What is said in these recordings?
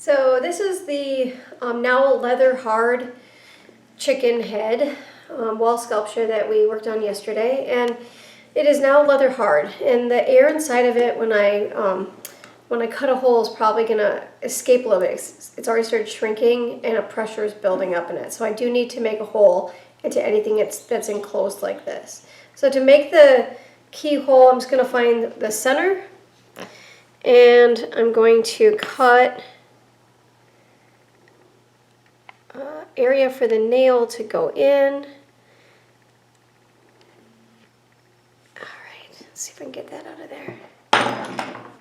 So this is the now leather hard chicken head wall sculpture that we worked on yesterday, and it is now leather hard. And the air inside of it, when I cut a hole, is probably gonna escape a little bit. It's already started shrinking, and a pressure is building up in it. So I do need to make a hole into anything that's enclosed like this. So to make the keyhole, I'm just gonna find the center, and I'm going to cut area for the nail to go in. Alright, let's see if I can get that out of there.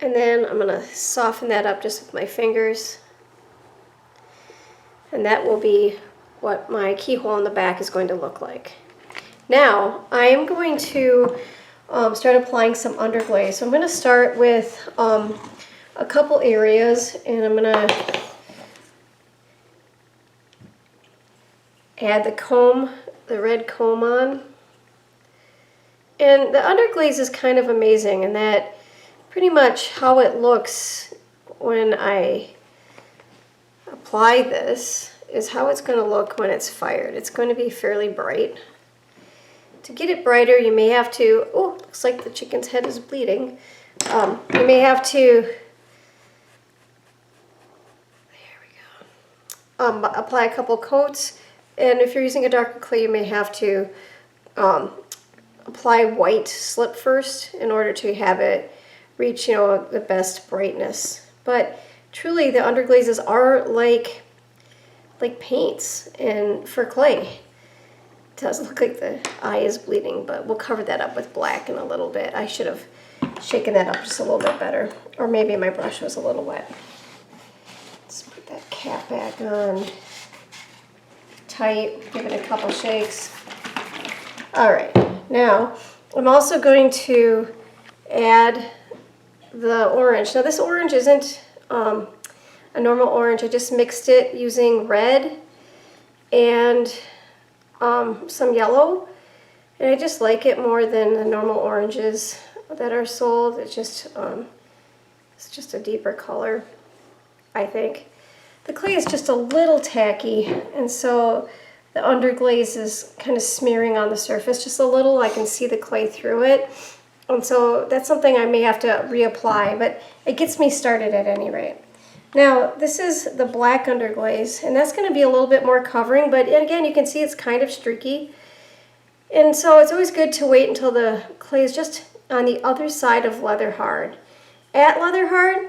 And then I'm going to soften that up just with my fingers. And that will be what my keyhole in the back is going to look like. Now, I am going to start applying some underglaze. So I'm going to start with a couple areas, and I'm going to add the comb, the red comb on. And the underglaze is kind of amazing in that pretty much how it looks when I apply this is how it's going to look when it's fired. It's going to be fairly bright. To get it brighter, you may have to, oh, looks like the chicken's head is bleeding. You may have to, there we go, apply a couple coats. And if you're using a darker clay, you may have to apply white slip first in order to have it reach, the best brightness. But truly, the underglazes are like paints, and for clay. It does look like the eye is bleeding, but we'll cover that up with black in a little bit. I should have shaken that up just a little bit better, or maybe my brush was a little wet. Let's put that cap back on. Tight, give it a couple shakes. All right, now I'm also going to add the orange. Now this orange isn't a normal orange. I just mixed it using red and some yellow, and I just like it more than the normal oranges that are sold. It's just a deeper color, I think. The clay is just a little tacky, and so the underglaze is kind of smearing on the surface just a little. I can see the clay through it, and so that's something I may have to reapply, but it gets me started at any rate. Now, this is the black underglaze, and that's going to be a little bit more covering, but again, you can see it's kind of streaky, and so it's always good to wait until the clay is just on the other side of leather hard. At leather hard,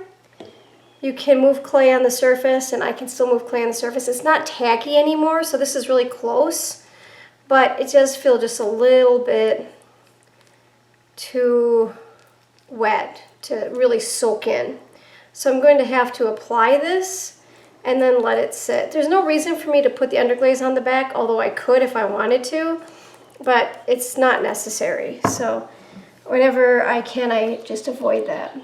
you can move clay on the surface, and I can still move clay on the surface. It's not tacky anymore, so this is really close, but it does feel just a little bit too wet to really soak in. So I'm going to have to apply this and then let it sit. There's no reason for me to put the underglaze on the back, although I could if I wanted to, but it's not necessary. So whenever I can, I just avoid that.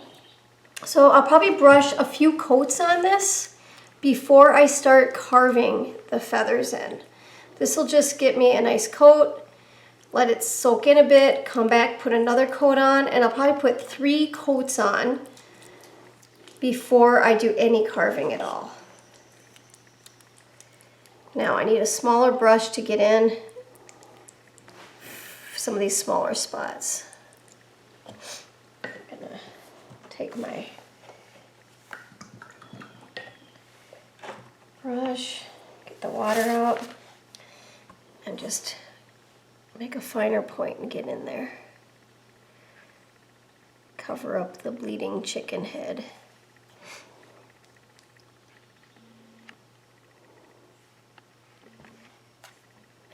So I'll probably brush a few coats on this before I start carving the feathers in. This will just get me a nice coat, let it soak in a bit, come back, put another coat on, and I'll probably put 3 coats on before I do any carving at all. Now I need a smaller brush to get in some of these smaller spots. I'm gonna take my brush, get the water out, and just make a finer point and get in there. Cover up the bleeding chicken head.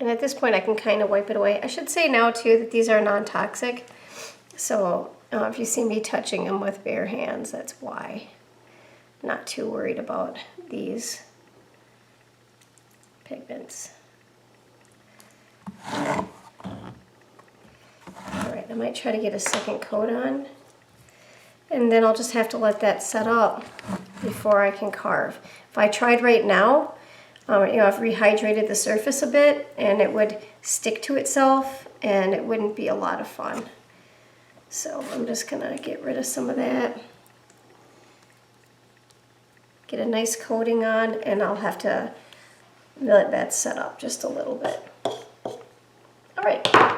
And at this point I can kind of wipe it away. I should say now too that these are non-toxic, so if you see me touching them with bare hands, that's why. Not too worried about these pigments. Alright, I might try to get a second coat on, and then I'll just have to let that set up before I can carve. If I tried right now, I've rehydrated the surface a bit, and it would stick to itself, and it wouldn't be a lot of fun. So I'm just gonna get rid of some of that. get a nice coating on, and I'll have to let that set up just a little bit. All right.